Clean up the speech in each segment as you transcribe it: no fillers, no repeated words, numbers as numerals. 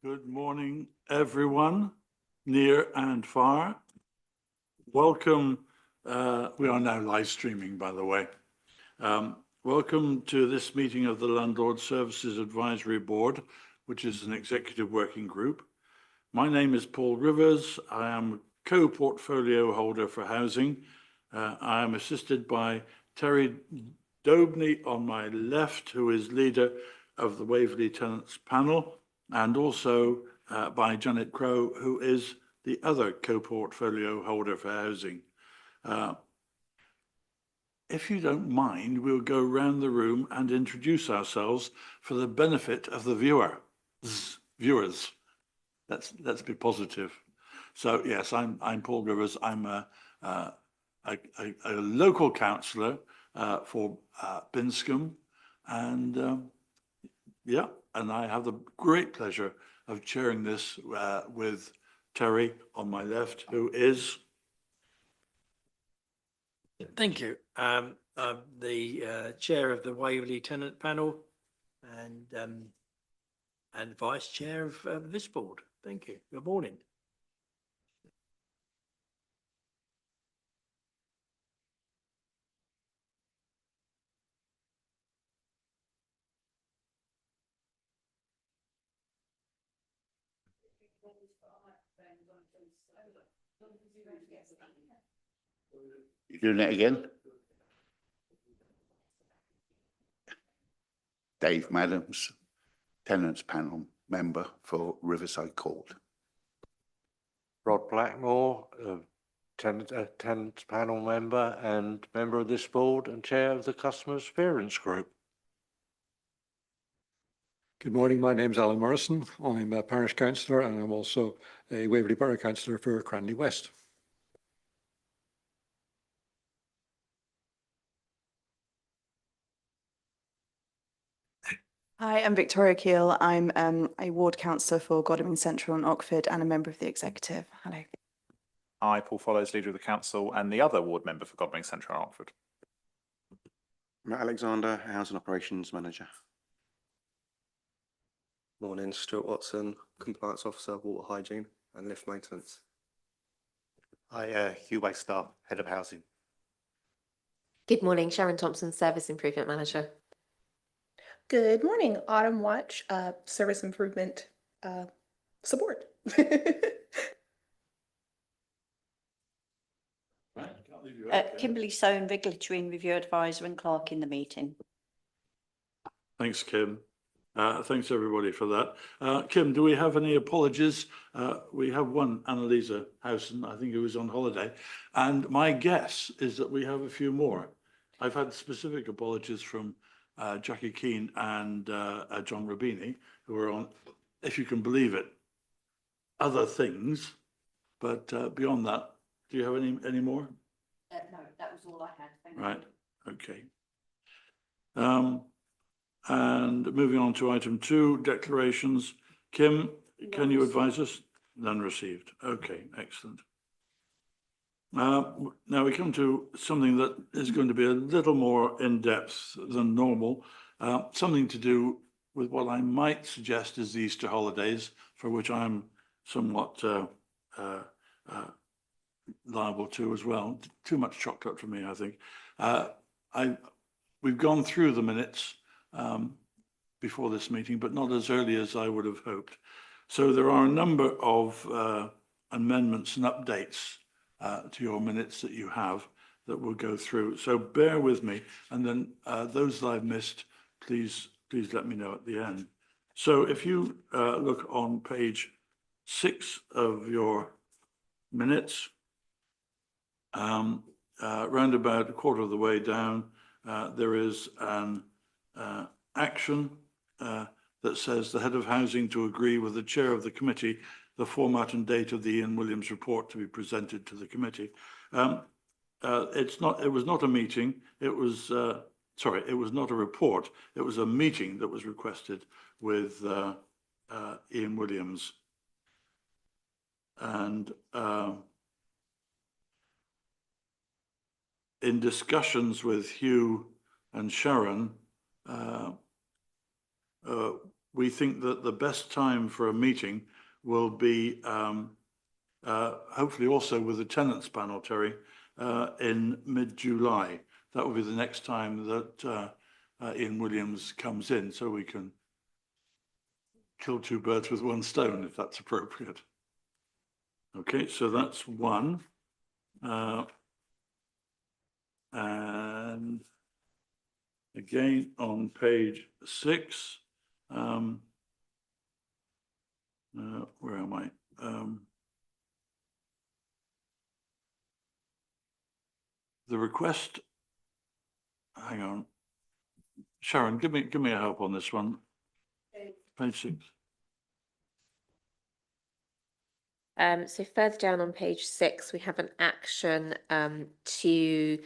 Good morning, everyone, near and far. Welcome. We are now live streaming, by the way. Welcome to this meeting of the Landlord Services Advisory Board, which is an executive working group. My name is Paul Rivers. I am co-portfolio holder for housing. I am assisted by Terry Dobney on my left, who is leader of the Waverley Tenants Panel, and also by Janet Crow, who is the other co-portfolio holder for housing. If you don't mind, we'll go around the room and introduce ourselves for the benefit of the viewers. Let's be positive. So yes, I'm Paul Rivers. I'm a local councillor for Binscombe, and yeah, and I have the great pleasure of chairing this with Terry on my left, who is. Thank you. I'm the chair of the Waverley Tenant Panel and vice chair of this board. Thank you. Good morning. You doing it again? Dave Madams, Tenants Panel member for Riverside Court. Rod Blackmore, Tenants Panel member and member of this board and chair of the Customer Experience Group. Good morning, my name is Alan Morrison. I'm a parish councillor and I'm also a Waverley Borough councillor for Cranley West. Hi, I'm Victoria Keel. I'm a ward councillor for Godalming Central and Oxford and a member of the executive. Hello. Hi, Paul Follows, leader of the council and the other ward member for Godalming Central and Oxford. Matt Alexander, Housing Operations Manager. Morning, Stuart Watson, Compliance Officer, Water Hygiene and Lift Maintenance. Hi, Hugh Waystar, Head of Housing. Good morning, Sharon Thompson, Service Improvement Manager. Good morning, Autumn Watch, Service Improvement Support. Kimberly Soane, Regulatory and Review Advisor and Clerk in the meeting. Thanks, Kim. Thanks, everybody, for that. Kim, do we have any apologies? We have one, Annalisa Howson, I think, who was on holiday. And my guess is that we have a few more. I've had specific apologies from Jackie Keane and John Rubini, who are on, if you can believe it, other things. But beyond that, do you have any more? No, that was all I had. Thank you. Right, okay. And moving on to item 2, declarations. Kim, can you advise us? None received. Okay, excellent. Now we come to something that is going to be a little more in-depth than normal, something to do with what I might suggest is the Easter holidays, for which I'm somewhat liable to as well. Too much chocolate for me, I think. We've gone through the minutes before this meeting, but not as early as I would have hoped. So there are a number of amendments and updates to your minutes that you have that we'll go through. So bear with me, and then those that I've missed, please let me know at the end. So if you look on page 6 of your minutes, round about a quarter of the way down, there is an action that says the head of housing to agree with the chair of the committee the format and date of the Ian Williams report to be presented to the committee. It was not a meeting. It was it was not a report. It was a meeting that was requested with Ian Williams. And in discussions with Hugh and Sharon, we think that the best time for a meeting will be hopefully also with the tenants panel, Terry, in mid-July. That will be the next time that Ian Williams comes in, so we can kill two birds with one stone, if that's appropriate. Okay, so that's one. And again, on page 6, where am I? The request, hang on. Sharon, give me a help on this one. Page 6. So further down on page 6, we have an action to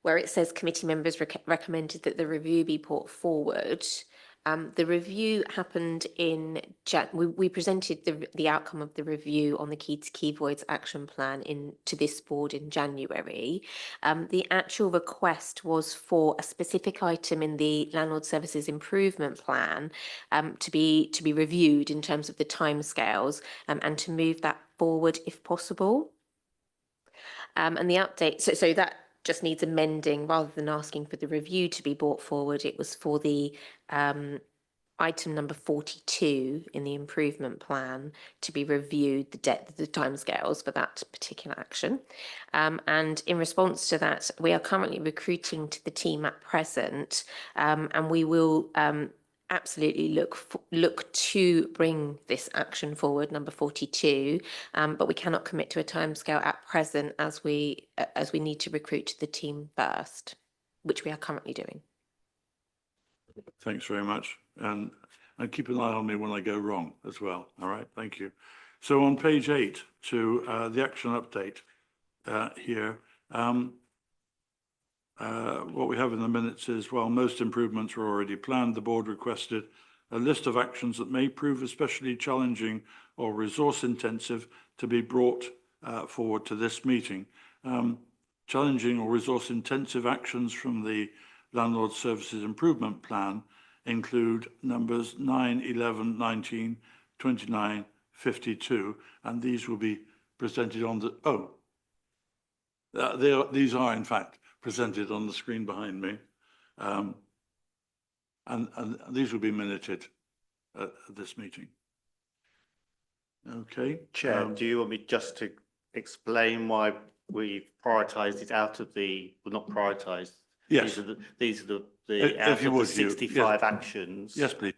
where it says committee members recommended that the review be put forward. The review happened in we presented the outcome of the review on the key voids action plan to this board in January. The actual request was for a specific item in the landlord services improvement plan to be reviewed in terms of the timescales and to move that forward if possible. And the update, so that just needs amending rather than asking for the review to be brought forward. It was for the item number 42 in the improvement plan to be reviewed, the timescales for that particular action. And in response to that, we are currently recruiting to the team at present, and we will absolutely look to bring this action forward, number 42, but we cannot commit to a timescale at present as we need to recruit the team first, which we are currently doing. Thanks very much. And keep an eye on me when I go wrong as well. All right, thank you. So on page 8 to the action update here, what we have in the minutes is, while most improvements were already planned, the board requested a list of actions that may prove especially challenging or resource intensive to be brought forward to this meeting. Challenging or resource intensive actions from the Landlord Services Improvement Plan include numbers 9, 11, 19, 29, 52, and these will be presented on the, these are in fact presented on the screen behind me. And these will be minuted at this meeting. Okay. Chair, do you want me just to explain why we've prioritised it out of the, well, not prioritised? Yes. These are the If you would, 65 yes. actions. Yes, please.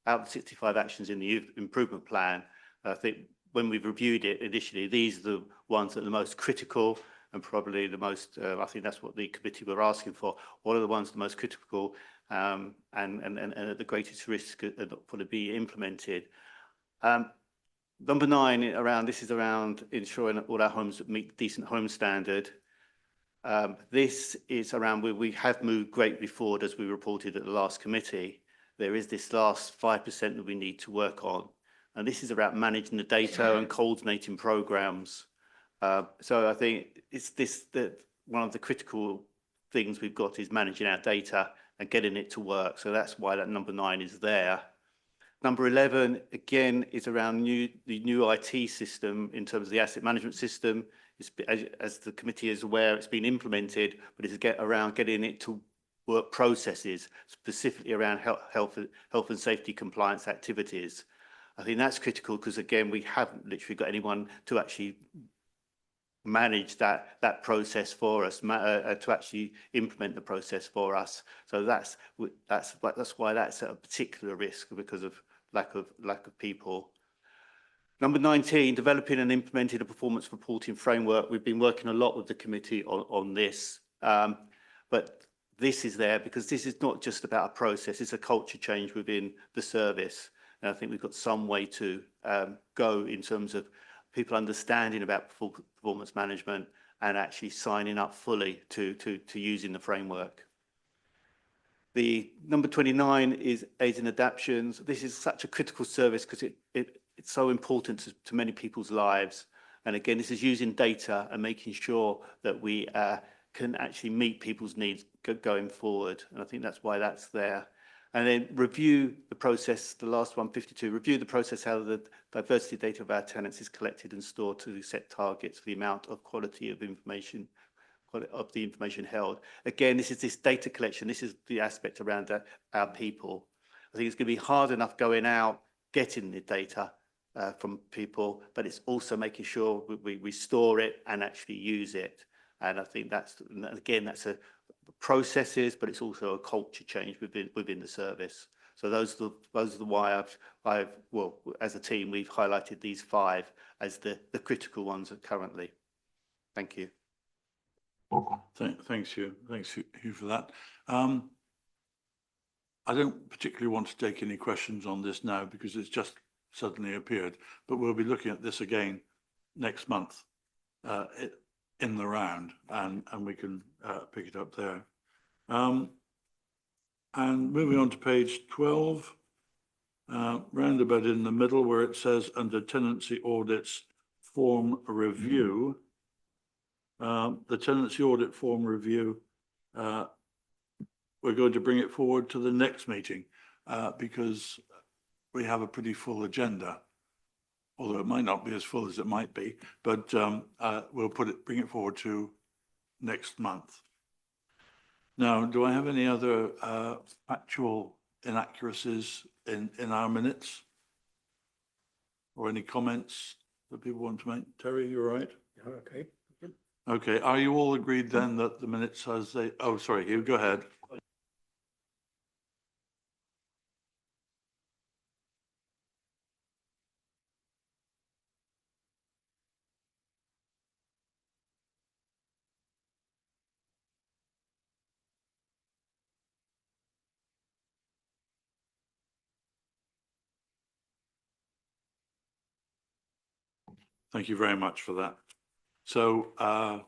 Out of 65 actions in the improvement plan, I think when we've reviewed it initially, these are the ones that are the most critical and probably the most, I think that's what the committee were asking for. What are the ones the most critical and at the greatest risk for to be implemented? Number 9 this is around ensuring that all our homes meet decent home standard. This is around where we have moved greatly forward, as we reported at the last committee. There is this last 5% that we need to work on, and this is about managing the data and coordinating programs. So I think it's that one of the critical things we've got is managing our data and getting it to work. So that's why that number 9 is there. Number 11, again, is around the new IT system in terms of the asset management system. It's, as the committee is aware, it's been implemented, but it's around getting it to work processes, specifically around health and safety compliance activities. I think that's critical because, again, we haven't literally got anyone to actually manage that process for us, to actually implement the process for us. So that's why that's at a particular risk, because of lack of people. Number 19, developing and implementing a performance reporting framework. We've been working a lot with the committee on this, but this is there because this is not just about a process, it's a culture change within the service. And I think we've got some way to go in terms of people understanding about performance management and actually signing up fully to using the framework. The number 29 is aids and adaptions. This is such a critical service because it's so important to many people's lives. And again, this is using data and making sure that we can actually meet people's needs going forward. And I think that's why that's there. And then review the process, the last one, 52, review the process how the diversity data of our tenants is collected and stored to set targets for the amount of quality of information, of the information held. Again, this is this data collection. This is the aspect around our people. I think it's going to be hard enough going out, getting the data from people, but it's also making sure we store it and actually use it. And I think that's, again, that's a processes, but it's also a culture change within the service. So those are the why well, as a team, we've highlighted these 5 as the critical ones currently. Thank you. Thanks, Hugh. Thanks, Hugh, for that. I don't particularly want to take any questions on this now because it's just suddenly appeared, but we'll be looking at this again next month in the round, and we can pick it up there. And moving on to page 12, roundabout in the middle where it says under tenancy audits form review, the tenancy audit form review, we're going to bring it forward to the next meeting because we have a pretty full agenda, although it might not be as full as it might be, but we'll bring it forward to next month. Now, do I have any other factual inaccuracies in our minutes? Or any comments that people want to make? Terry, you all right? Yeah, okay. Okay, are you all agreed then that the minutes as they, oh, sorry, Hugh, go ahead. Thank you very much for that. So,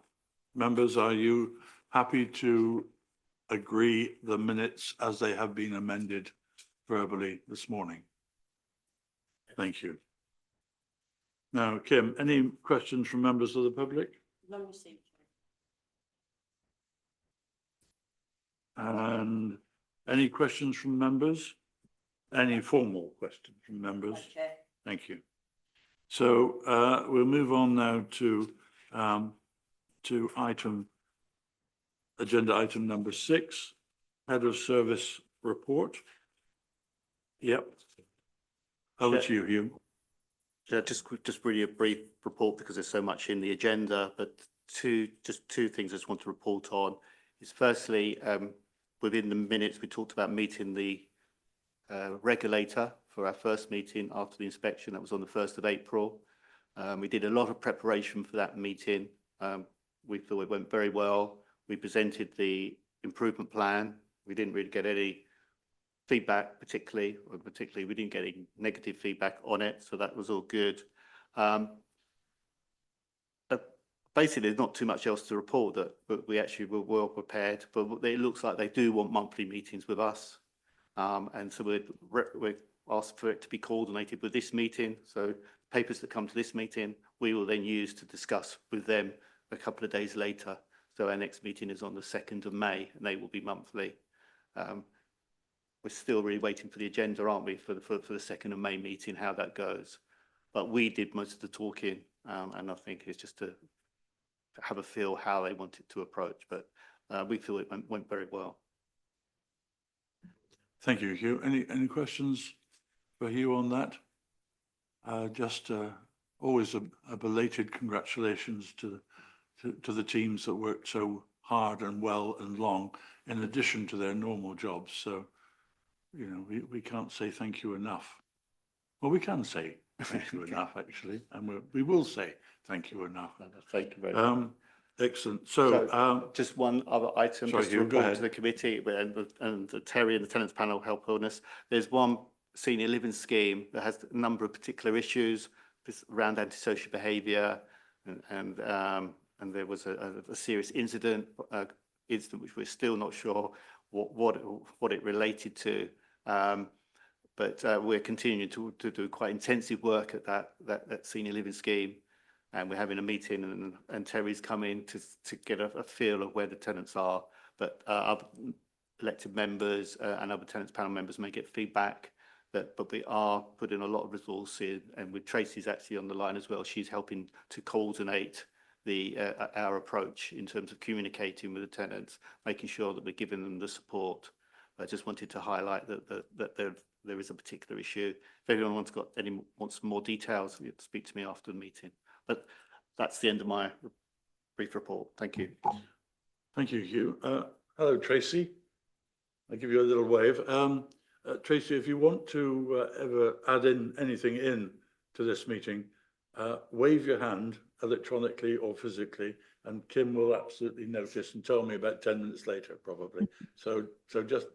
members, are you happy to agree the minutes as they have been amended verbally this morning? Thank you. Now, Kim, any questions from members of the public? None received. And any questions from members? Any formal questions from members? Okay. Thank you. So we'll move on now to agenda item number 6, head of service report. Yep. Over to you, Hugh. Yeah, just really a brief report because there's so much in the agenda, but just two things I just want to report on is firstly, within the minutes, we talked about meeting the regulator for our first meeting after the inspection. That was on the 1st of April. We did a lot of preparation for that meeting. We feel it went very well. We presented the improvement plan. We didn't really get any feedback particularly we didn't get any negative feedback on it, so that was all good. Basically, there's not too much else to report but we actually were well prepared, but it looks like they do want monthly meetings with us. And so we're asked for it to be coordinated with this meeting. So papers that come to this meeting, we will then use to discuss with them a couple of days later. So our next meeting is on the 2nd of May and they will be monthly. We're still really waiting for the agenda, aren't we, for the 2nd of May meeting, how that goes. But we did most of the talking, and I think it's just to have a feel how they want it to approach. But we feel it went very well. Thank you, Hugh. Any questions for Hugh on that? Just always a belated congratulations to the teams that worked so hard and well and long, in addition to their normal jobs. So, you know, we can't say thank you enough. Well, we can say thank you enough, actually, and we will say thank you enough. Thank you very much. Excellent. So, just one other item, sorry, just to Hugh, go report ahead. to the committee and Terry and the Tenants Panel help on us. There's one senior living scheme that has a number of particular issues around antisocial behaviour, and there was a serious incident which we're still not sure what it related to. But we're continuing to do quite intensive work at that senior living scheme, and we're having a meeting, and Terry's come in to get a feel of where the tenants are. But elected members and other tenants panel members may get feedback. But we are putting a lot of resource in, and with Tracy's actually on the line as well. She's helping to coordinate our approach in terms of communicating with the tenants, making sure that we're giving them the support. I just wanted to highlight that there is a particular issue. If anyone wants more details, you have to speak to me after the meeting. But that's the end of my brief report. Thank you. Thank you, Hugh. Hello, Tracy. I'll give you a little wave. Tracy, if you want to ever add anything in to this meeting, wave your hand electronically or physically, and Kim will absolutely notice and tell me about 10 minutes later, probably. So just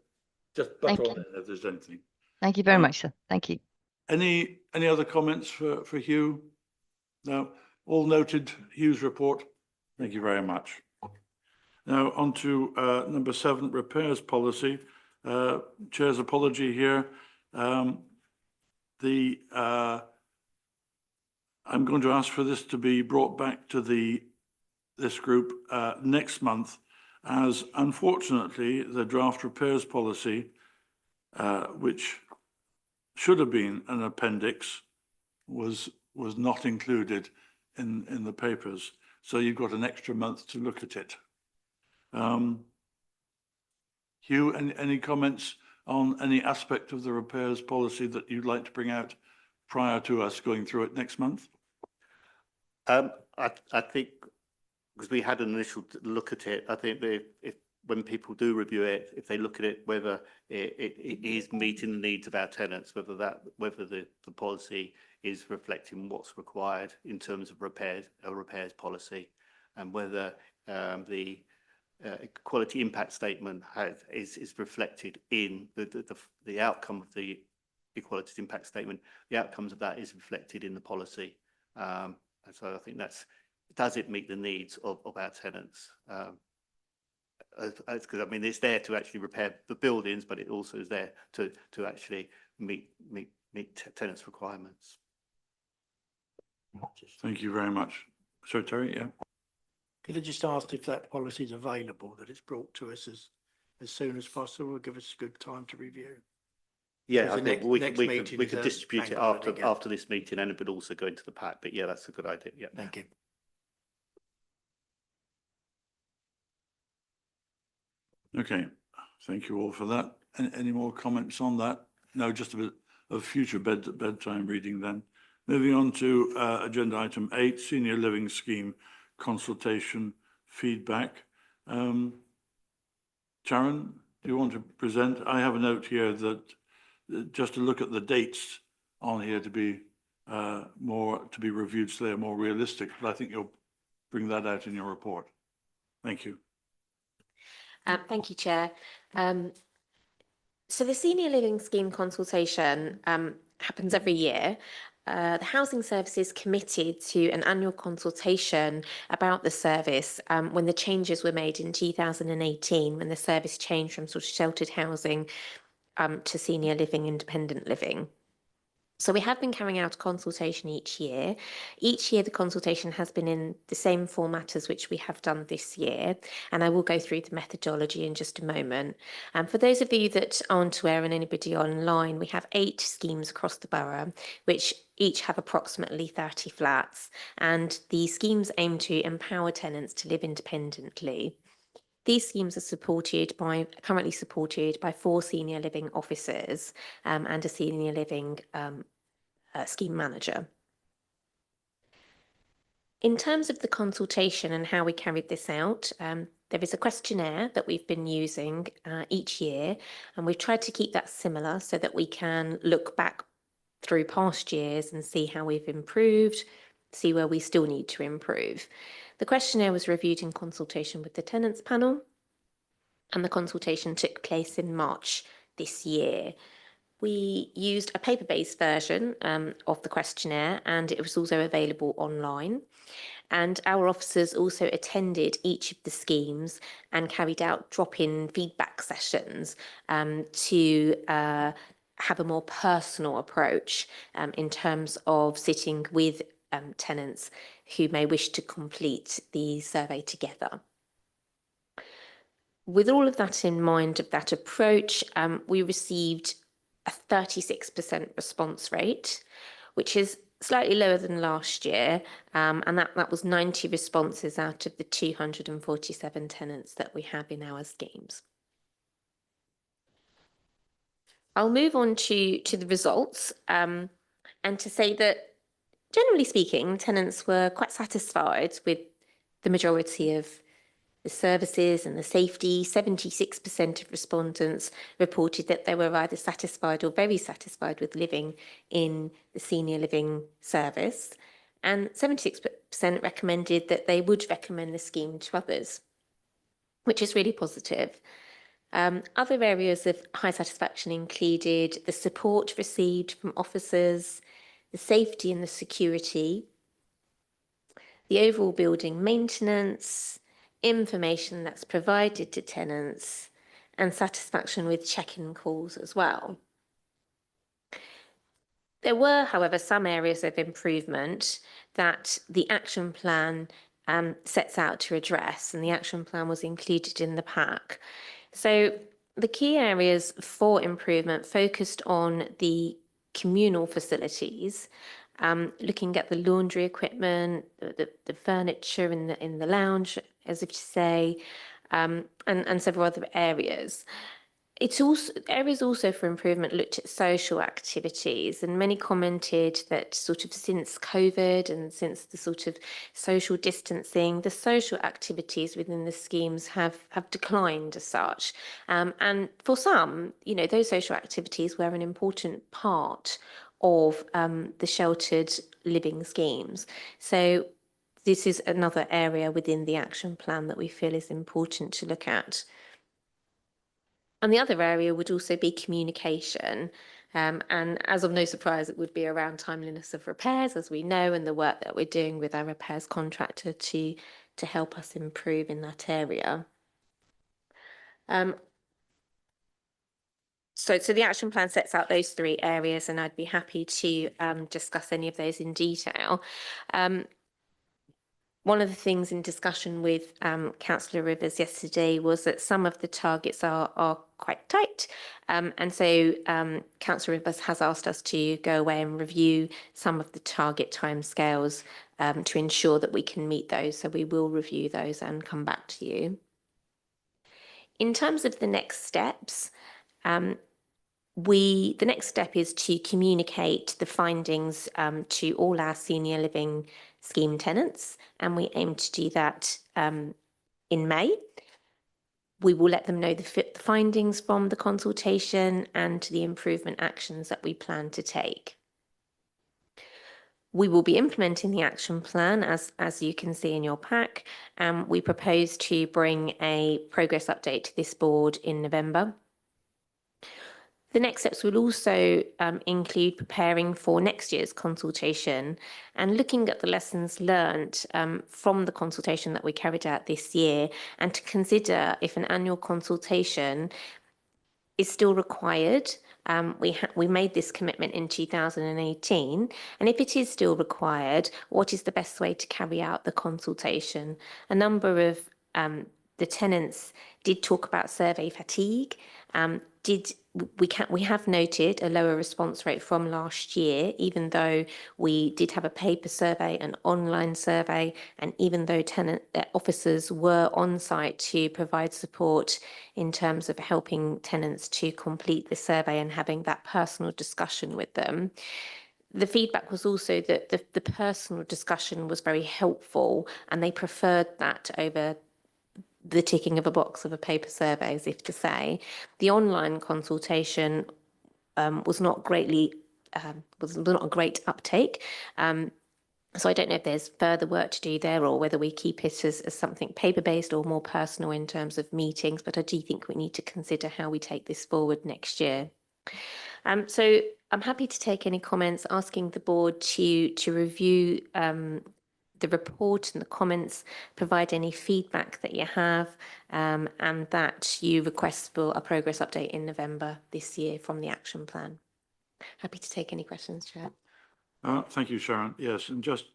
butt on in if there's anything. Thank you very much, sir. Thank you. Any other comments for Hugh? No, all noted. Hugh's report. Thank you very much. Now on to number 7, repairs policy. Chair's apology here. I'm going to ask for this to be brought back to this group next month, as unfortunately the draft repairs policy, which should have been an appendix, was not included in the papers. So you've got an extra month to look at it. Hugh, any comments on any aspect of the repairs policy that you'd like to bring out prior to us going through it next month? I think, because we had an initial look at it, I think if when people do review it, if they look at it, whether it is meeting the needs of our tenants, whether the policy is reflecting what's required in terms of a repairs policy, and whether the quality impact statement is reflected in the outcome of the equality impact statement. The outcomes of that is reflected in the policy, and so I think does it meet the needs of our tenants? Because I mean, it's there to actually repair the buildings, but it also is there to actually meet tenants' requirements. Thank you very much. So Terry, yeah. Could I just ask if that policy is available, that it's brought to us as soon as possible, give us a good time to review? Yeah, I think we meeting could distribute it after this meeting, and it would also go into the pack. But yeah, that's a good idea. Yeah. Thank you. Okay, thank you all for that. Any more comments on that? No, just a bit of future bedtime reading then. Moving on to agenda item 8, senior living scheme consultation feedback. Sharon, do you want to present? I have a note here that just to look at the dates on here to be reviewed so they're more realistic, but I think you'll bring that out in your report. Thank you. Thank you, Chair. So the Senior Living Scheme consultation happens every year. The Housing Services committed to an annual consultation about the service when the changes were made in 2018, when the service changed from sort of sheltered housing to senior living, independent living. So we have been carrying out a consultation each year. Each year the consultation has been in the same format as which we have done this year, and I will go through the methodology in just a moment. For those of you that aren't aware and anybody online, we have 8 schemes across the borough, which each have approximately 30 flats, and the schemes aim to empower tenants to live independently. These schemes are currently supported by 4 senior living officers and a senior living scheme manager. In terms of the consultation and how we carried this out, there is a questionnaire that we've been using each year, and we've tried to keep that similar so that we can look back through past years and see how we've improved, see where we still need to improve. The questionnaire was reviewed in consultation with the tenants panel, and the consultation took place in March this year. We used a paper-based version of the questionnaire, and it was also available online. And our officers also attended each of the schemes and carried out drop-in feedback sessions to have a more personal approach in terms of sitting with tenants who may wish to complete the survey together. with all of that in mind, of that approach, we received a 36% response rate, which is slightly lower than last year, and that was 90 responses out of the 247 tenants that we have in our schemes. I'll move on to the results, and to say that, generally speaking, tenants were quite satisfied with the majority of the services and the safety. 76% of respondents reported that they were either satisfied or very satisfied with living in the senior living service, and 76% recommended that they would recommend the scheme to others, which is really positive. Other areas of high satisfaction included the support received from officers, the safety and the security, the overall building maintenance, information that's provided to tenants, and satisfaction with check-in calls as well. There were, however, some areas of improvement that the action plan sets out to address, and the action plan was included in the pack. So the key areas for improvement focused on the communal facilities, looking at the laundry equipment, the furniture in the lounge, as if to say, and several other areas. It's also areas also for improvement looked at social activities, and many commented that sort of since COVID and since the sort of social distancing, the social activities within the schemes have declined as such. And for some, you know, those social activities were an important part of the sheltered living schemes. So this is another area within the action plan that we feel is important to look at. And the other area would also be communication. And as of no surprise, it would be around timeliness of repairs, as we know, and the work that we're doing with our repairs contractor to help us improve in that area. So the action plan sets out those three areas, and I'd be happy to discuss any of those in detail. One of the things in discussion with Councillor Rivers yesterday was that some of the targets are quite tight. And so Councillor Rivers has asked us to go away and review some of the target timescales to ensure that we can meet those. So we will review those and come back to you. In terms of the next steps, the next step is to communicate the findings to all our senior living scheme tenants, and we aim to do that in May. We will let them know the findings from the consultation and the improvement actions that we plan to take. We will be implementing the action plan, as you can see in your pack, and we propose to bring a progress update to this board in November. The next steps will also include preparing for next year's consultation and looking at the lessons learned from the consultation that we carried out this year, and to consider if an annual consultation is still required. We made this commitment in 2018, and if it is still required, what is the best way to carry out the consultation? A number of the tenants did talk about survey fatigue. We have noted a lower response rate from last year, even though we did have a paper survey, an online survey, and even though tenant officers were on site to provide support in terms of helping tenants to complete the survey and having that personal discussion with them. The feedback was also that the personal discussion was very helpful, and they preferred that over the ticking of a box of a paper survey, as if to say. The online consultation was not greatly, was not a great uptake. So I don't know if there's further work to do there, or whether we keep it as something paper-based or more personal in terms of meetings, but I do think we need to consider how we take this forward next year. So I'm happy to take any comments, asking the board to review the report and the comments, provide any feedback that you have, and that you request for a progress update in November this year from the action plan. Happy to take any questions, Chair. Thank you, Sharon. Yes, and just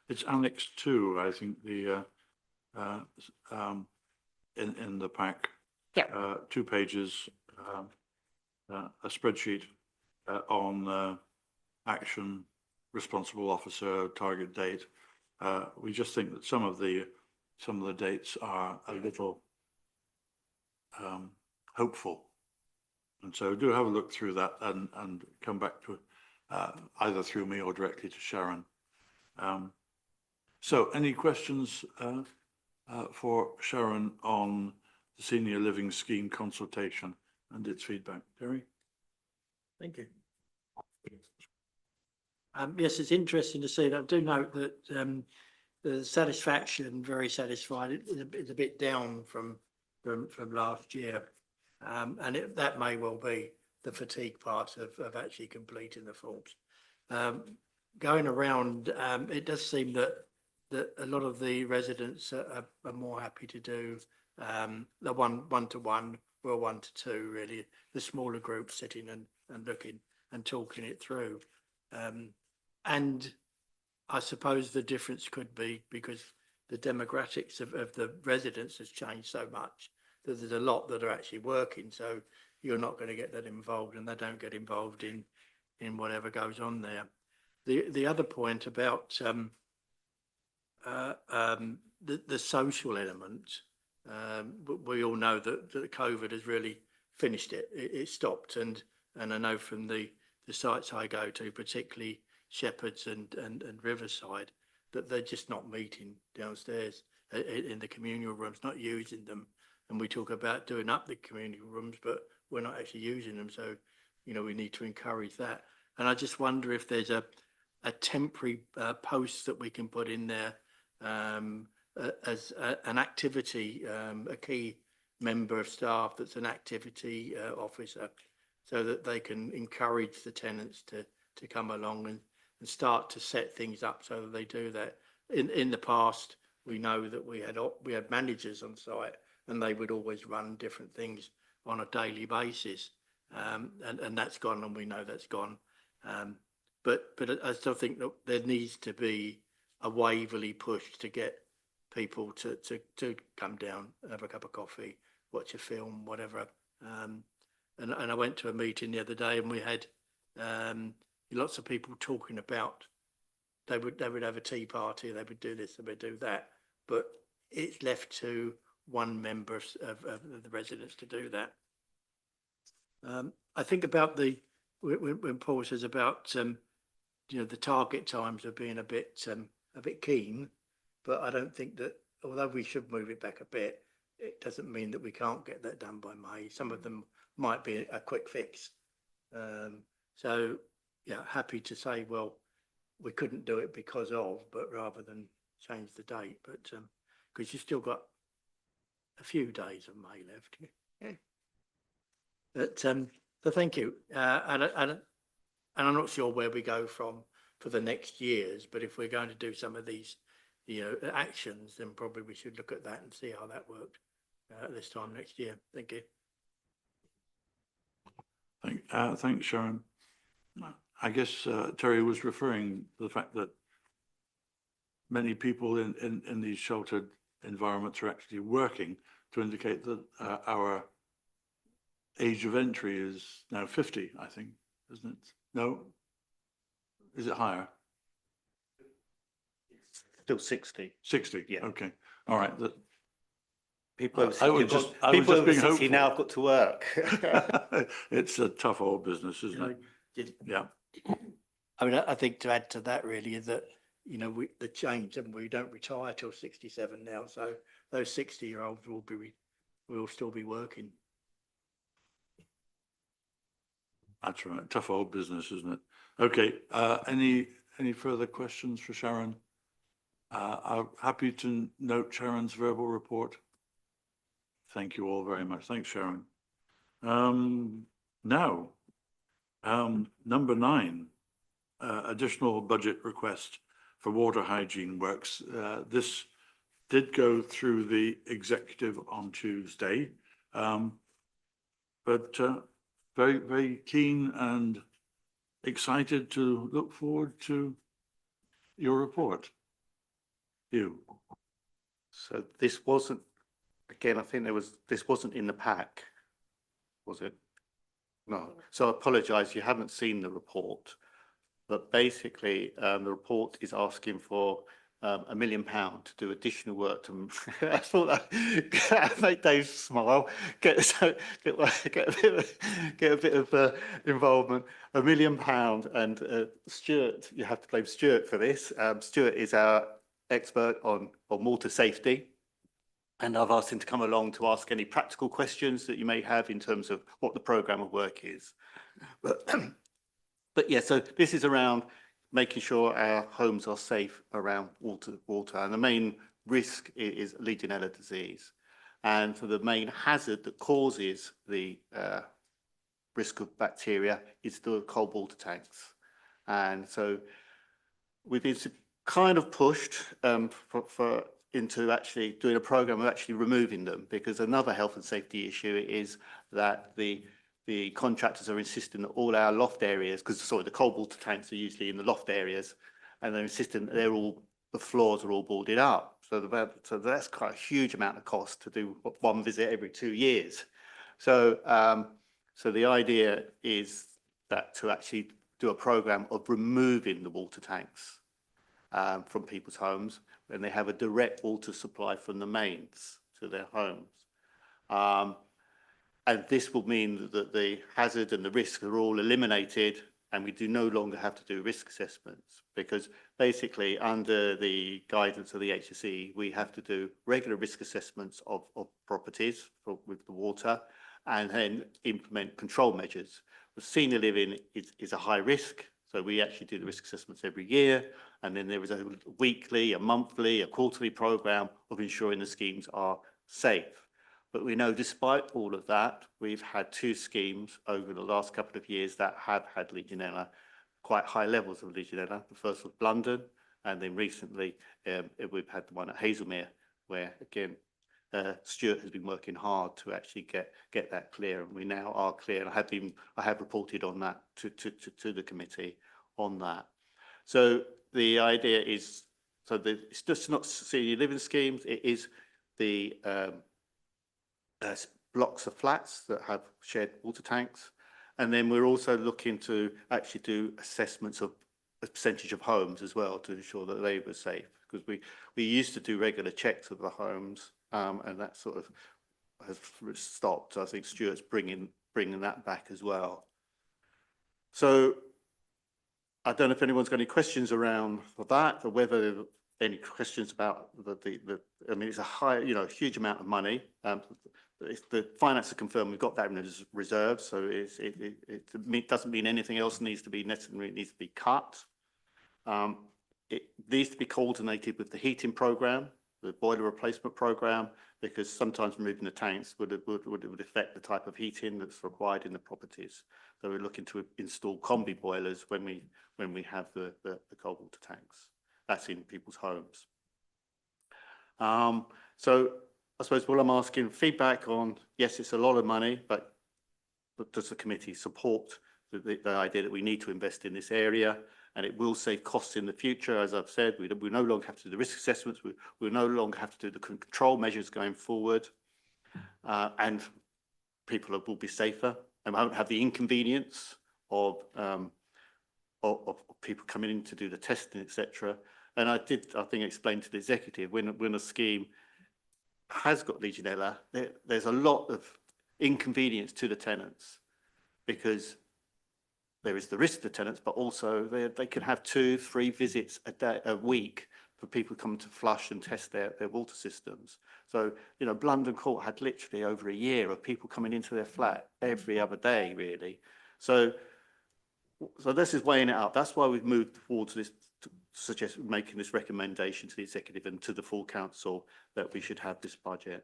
it's Annex 2, I think, the in the pack. Yeah. 2 pages, a spreadsheet on action, responsible officer, target date. We just think that some of the dates are a little hopeful. And so do have a look through that and come back to either through me or directly to Sharon. So any questions for Sharon on the Senior Living Scheme consultation and its feedback? Terry? Thank you. Yes, it's interesting to see that. I do note that the satisfaction, very satisfied, is a bit down from last year. And that may well be the fatigue part of actually completing the forms. Going around, it does seem that a lot of the residents are more happy to do the one-to-one or 1-to-2, really, the smaller group sitting and looking and talking it through. And I suppose the difference could be because the demographics of the residents has changed so much that there's a lot that are actually working. So you're not going to get that involved, and they don't get involved in whatever goes on there. The other point about the social element, we all know that COVID has really finished it. It stopped, and I know from the sites I go to, particularly Shepherds and Riverside, that they're just not meeting downstairs in the communal rooms, not using them. And we talk about doing up the communal rooms, but we're not actually using them. So, we need to encourage that. And I just wonder if there's a temporary post that we can put in there as an activity, a key member of staff that's an activity officer, so that they can encourage the tenants to come along and start to set things up so that they do that. In the past, we know that we had managers on site, and they would always run different things on a daily basis, and that's gone, and we know that's gone. But I still think that there needs to be a Waverley push to get people to come down, have a cup of coffee, watch a film, whatever. And I went to a meeting the other day, and we had lots of people talking about they would have a tea party, they would do this, they would do that, but it's left to one member of the residents to do that. I think about when Paul says about the target times of being a bit keen, but I don't think that, although we should move it back a bit, it doesn't mean that we can't get that done by May. Some of them might be a quick fix. So yeah, happy to say, well, we couldn't do it because of, but rather than change the date, but because you've still got a few days of May left. Yeah. But so thank you. And I'm not sure where we go for the next years, but if we're going to do some of these, actions, then probably we should look at that and see how that worked this time next year. Thank you. Thanks, Sharon. I guess Terry was referring to the fact that many people in these sheltered environments are actually working, to indicate that our age of entry is now 50, I think, isn't it? No? Is it higher? Still 60. 60, yeah. Okay. All right. People over 60, I was just being hopeful. now have got to work. It's a tough old business, isn't it? Yeah. I mean, I think to add to that really is that, the change, and we don't retire till 67 now. So those 60-year-olds will still be working. That's right. Tough old business, isn't it? Okay. Any further questions for Sharon? I'm happy to note Sharon's verbal report. Thank you all very much. Thanks, Sharon. Now, number 9, additional budget request for water hygiene works. This did go through the executive on Tuesday, but very, very keen and excited to look forward to your report. You. So this wasn't again, I think this wasn't in the pack, was it? No. So I apologise, you haven't seen the report. But basically, the report is asking for £1 million to do additional work to. I thought that make Dave smile. Get a bit of involvement. £1 million, and Stuart, you have to blame Stuart for this. Stuart is our expert on water safety, and I've asked him to come along to ask any practical questions that you may have in terms of what the programme of work is. But yeah, so this is around making sure our homes are safe around water, and the main risk is Legionella disease. And for the main hazard that causes the risk of bacteria is the cold water tanks. And so we've been kind of pushed into actually doing a programme of actually removing them, because another health and safety issue is that the contractors are insisting that all our loft areas, because the cold water tanks are usually in the loft areas, and they're insisting that the floors are all boarded up. So that's quite a huge amount of cost to do one visit every 2 years. So so the idea is that to actually do a programme of removing the water tanks from people's homes when they have a direct water supply from the mains to their homes. And this will mean that the hazard and the risk are all eliminated, and we do no longer have to do risk assessments, because basically under the guidance of the HSE, we have to do regular risk assessments of properties with the water, and then implement control measures. With senior living is a high risk, so we actually do the risk assessments every year, and then there is a weekly, a monthly, a quarterly programme of ensuring the schemes are safe. But we know despite all of that, we've had 2 schemes over the last couple of years that have had Legionella, quite high levels of Legionella. The first was London, and then recently we've had the one at Hazelmere, where again, Stuart has been working hard to actually get that clear, and we now are clear. And I have reported on that to the committee on that. So the idea is, it's just not senior living schemes, it is the blocks of flats that have shared water tanks. And then we're also looking to actually do assessments of a percentage of homes as well to ensure that they were safe, because we used to do regular checks of the homes, and that sort of has stopped. I think Stuart's bringing that back as well. So I don't know if anyone's got any questions around for that, or whether any questions about I mean, it's a huge amount of money. The finance are confirmed we've got that in reserve, so it doesn't mean anything else needs to be necessarily needs to be cut. It needs to be coordinated with the heating programme, the boiler replacement programme, because sometimes removing the tanks would affect the type of heating that's required in the properties. So we're looking to install combi boilers when we have the cold water tanks. That's in people's homes. So I suppose what I'm asking feedback on, yes, it's a lot of money, but does the committee support the idea that we need to invest in this area, and it will save costs in the future? As I've said, we no longer have to do the risk assessments, we no longer have to do the control measures going forward, and people will be safer and won't have the inconvenience of people coming in to do the testing, etc. And I think, explain to the executive, when a scheme has got Legionella, there's a lot of inconvenience to the tenants, because there is the risk to the tenants, but also they can have 2-3 visits a week for people coming to flush and test their water systems. So, London Court had literally over a year of people coming into their flat every other day, really. So this is weighing it up. That's why we've moved towards this, to suggest making this recommendation to the executive and to the full council that we should have this budget.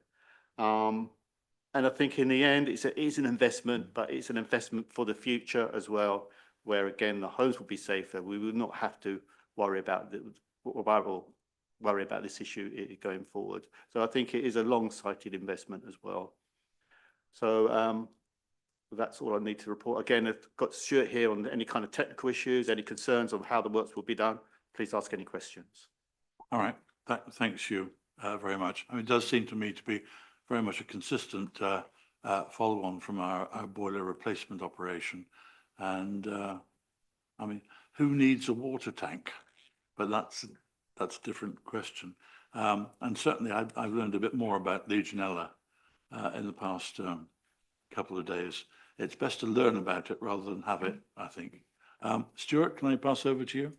And I think in the end, it is an investment, but it's an investment for the future as well, where again, the homes will be safer. We will not have to worry about this issue going forward. So I think it is a long-sighted investment as well. So that's all I need to report. Again, I've got Stuart here on any kind of technical issues, any concerns on how the works will be done. Please ask any questions. All right. Thanks you very much. I mean, it does seem to me to be very much a consistent follow-on from our boiler replacement operation. And I mean, who needs a water tank? But that's a different question. And certainly I've learned a bit more about Legionella in the past couple of days. It's best to learn about it rather than have it, I think. Stuart, can I pass over to you?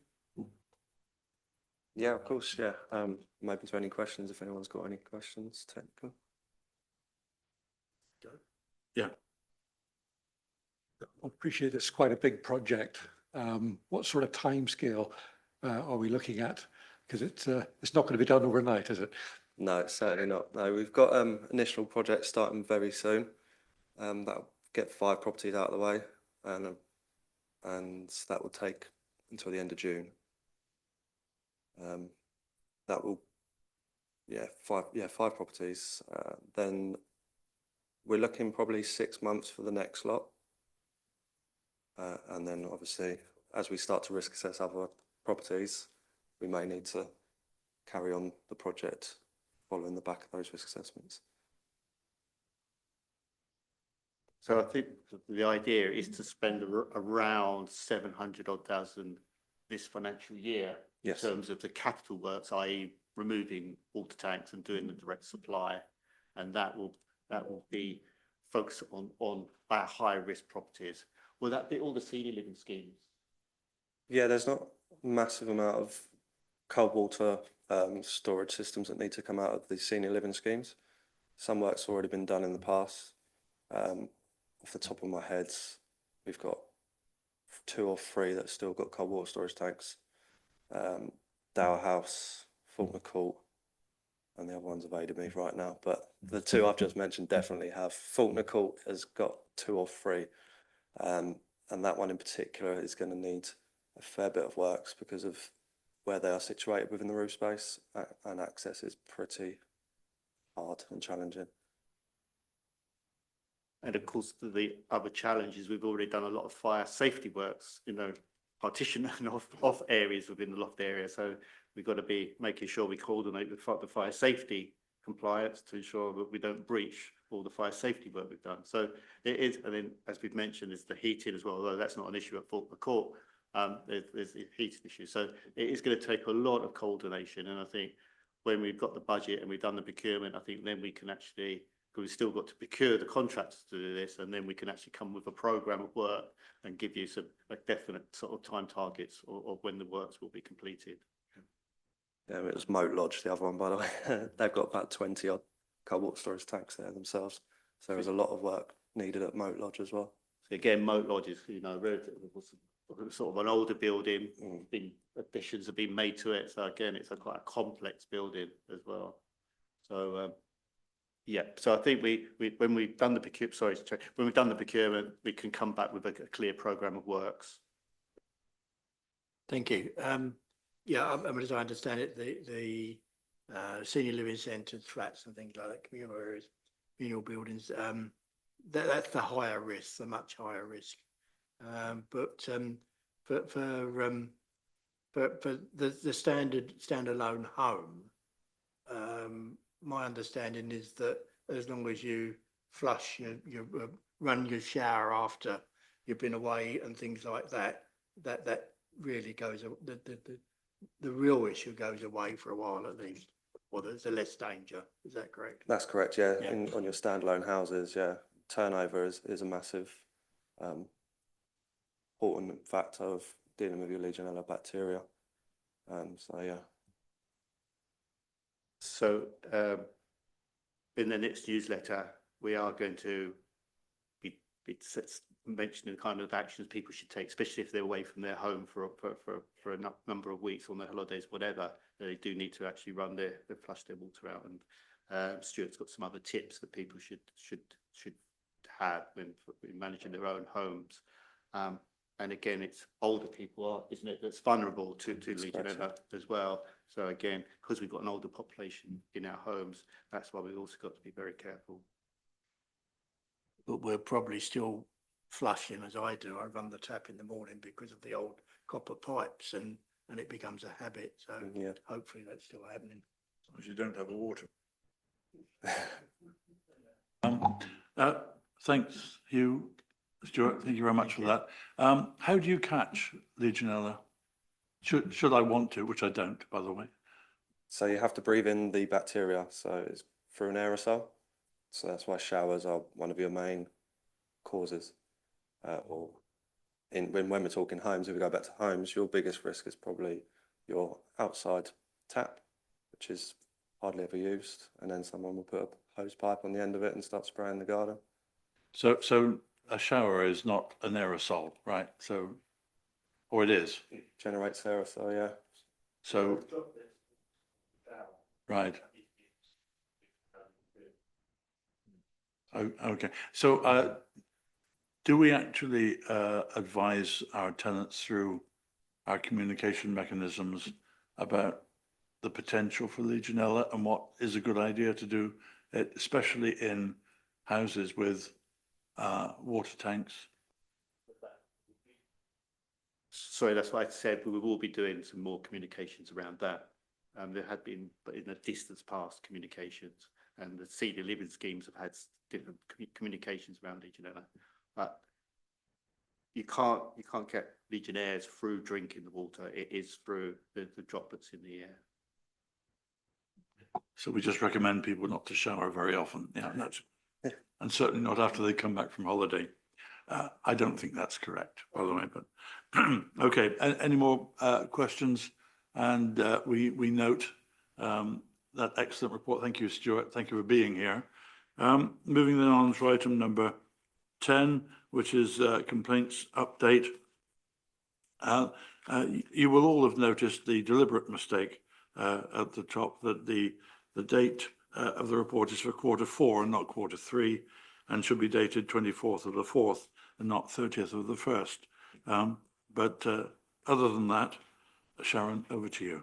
Yeah, of course, yeah. I'm open to any questions if anyone's got any questions, technical. Yeah. I appreciate it's quite a big project. What sort of timescale are we looking at? Because it's not going to be done overnight, is it? No, it's certainly not. No, we've got initial projects starting very soon. That'll get 5 properties out of the way, and that will take until the end of June. That will, yeah, 5 properties. Then we're looking probably 6 months for the next lot. And then obviously, as we start to risk assess other properties, we may need to carry on the project following the back of those risk assessments. So I think the idea is to spend around 700,000 this financial year in terms of the capital works, i.e. removing water tanks and doing the direct supply, and that will be focused on our high risk properties. Will that be all the senior living schemes? Yeah, there's not a massive amount of cold water storage systems that need to come out of the senior living schemes. Some work's already been done in the past. Off the top of my head, we've got 2 or 3 that still got cold water storage tanks. Dower House, Faulkner Court, and the other one's evaded me right now. But the 2 I've just mentioned definitely have. Faulkner Court has got 2 or 3. And that one in particular is going to need a fair bit of works because of where they are situated within the roof space, and access is pretty hard and challenging. And of course, the other challenge is we've already done a lot of fire safety works, partition and off areas within the loft area. So we've got to be making sure we coordinate with the fire safety compliance to ensure that we don't breach all the fire safety work we've done. So it is, and then as we've mentioned, there's the heating as well, although that's not an issue at Faulkner Court. There's the heating issue. So it is going to take a lot of coordination. And I think when we've got the budget and we've done the procurement, I think then we can actually, because we've still got to procure the contractors to do this, and then we can actually come with a programme of work and give you some definite sort of time targets of when the works will be completed. Yeah, it was Moat Lodge, the other one, by the way. They've got about 20 odd cold water storage tanks there themselves. So there was a lot of work needed at Moat Lodge as well. So again, Moat Lodge is, sort of an older building. Additions have been made to it. So again, it's quite a complex building as well. So yeah, so I think when we've done the procurement, we can come back with a clear programme of works. Thank you. Yeah, I mean, as I understand it, the senior living centres, flats and things like that, communal areas, communal buildings, that's the higher risk, the much higher risk. But for the standalone home, my understanding is that as long as you flush, you run your shower after you've been away and things like that, that really goes, the real issue goes away for a while at least, or there's a less danger. Is that correct? That's correct, yeah. On your standalone houses, yeah. Turnover is a massive important factor of dealing with your Legionella bacteria. So, yeah. So in the next newsletter, we are going to be mentioning the kind of actions people should take, especially if they're away from their home for a number of weeks on their holidays, whatever. They do need to actually flush their water out. And Stuart's got some other tips that people should have when managing their own homes. And again, it's older people, isn't it, that's vulnerable to Legionella as well. So again, because we've got an older population in our homes, that's why we've also got to be very careful. But we're probably still flushing, as I do. I run the tap in the morning because of the old copper pipes, and it becomes a habit. So hopefully that's still happening. As long as you don't have a water Thanks, Hugh. Stuart, thank you very much for that. How do you catch Legionella? Should I want to, which I don't, by the way. So you have to breathe in the bacteria, so it's through an aerosol. So that's why showers are one of your main causes. When we're talking homes, if we go back to homes, your biggest risk is probably your outside tap, which is hardly ever used, and then someone will put a hose pipe on the end of it and start spraying the garden. So a shower is not an aerosol, right? So, or it is? It generates aerosol, yeah. So, right. Okay. So, do we actually advise our tenants through our communication mechanisms about the potential for Legionella and what is a good idea to do, especially in houses with water tanks? Sorry, that's what I said. We will be doing some more communications around that. There had been, but in a distance past, communications, and the senior living schemes have had different communications around Legionella. But you can't get Legionnaires through drinking the water. It is through the droplets in the air. So we just recommend people not to shower very often. Yeah, that's, and certainly not after they come back from holiday. I don't think that's correct, by the way, but okay. Any more questions? And we note that excellent report. Thank you, Stuart. Thank you for being here. Moving then on to item number 10, which is complaints update. You will all have noticed the deliberate mistake at the top that the date of the report is for Q4 and not Q3, and should be dated 24th of the 4th and not 30th of the 1st. But other than that, Sharon, over to you.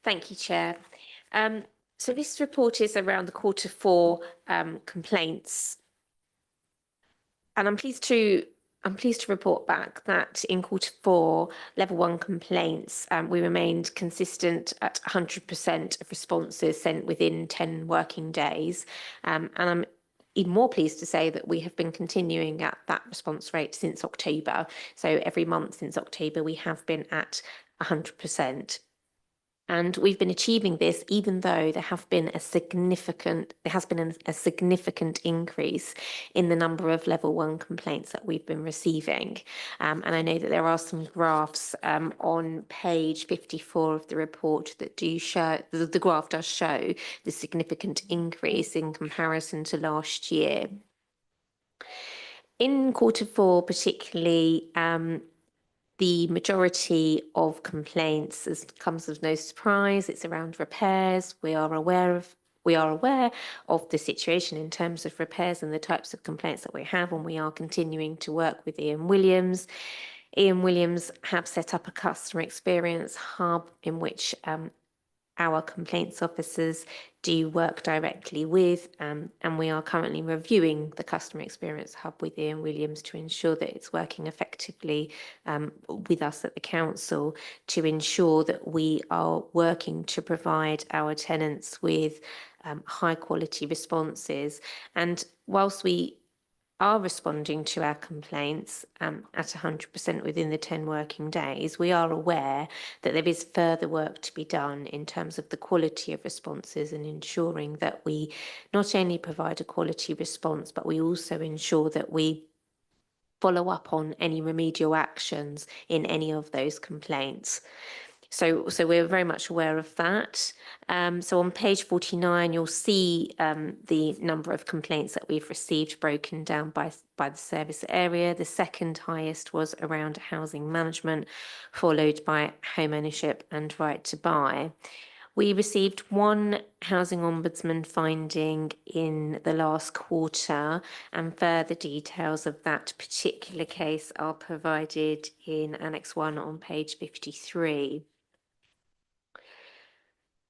Thank you, Chair. So this report is around the Q4 complaints, and I'm pleased to report back that in Q4, level 1 complaints, we remained consistent at 100% of responses sent within 10 working days, and I'm even more pleased to say that we have been continuing at that response rate since October. So every month since October, we have been at 100%. And we've been achieving this even though there has been a significant increase in the number of level 1 complaints that we've been receiving. And I know that there are some graphs on page 54 of the report that do show, the graph does show the significant increase in comparison to last year. In Q4 particularly, the majority of complaints comes as no surprise. It's around repairs. We are aware of the situation in terms of repairs and the types of complaints that we have, and we are continuing to work with Ian Williams. Ian Williams have set up a customer experience hub in which our complaints officers do work directly with, and we are currently reviewing the customer experience hub with Ian Williams to ensure that it's working effectively with us at the council, to ensure that we are working to provide our tenants with high quality responses. And whilst we are responding to our complaints at 100% within the 10 working days, we are aware that there is further work to be done in terms of the quality of responses and ensuring that we not only provide a quality response, but we also ensure that we follow up on any remedial actions in any of those complaints. So we're very much aware of that. So on page 49, you'll see the number of complaints that we've received broken down by the service area. The second highest was around housing management, followed by home ownership and right to buy. We received one housing ombudsman finding in the last quarter, and further details of that particular case are provided in Annex 1 on page 53.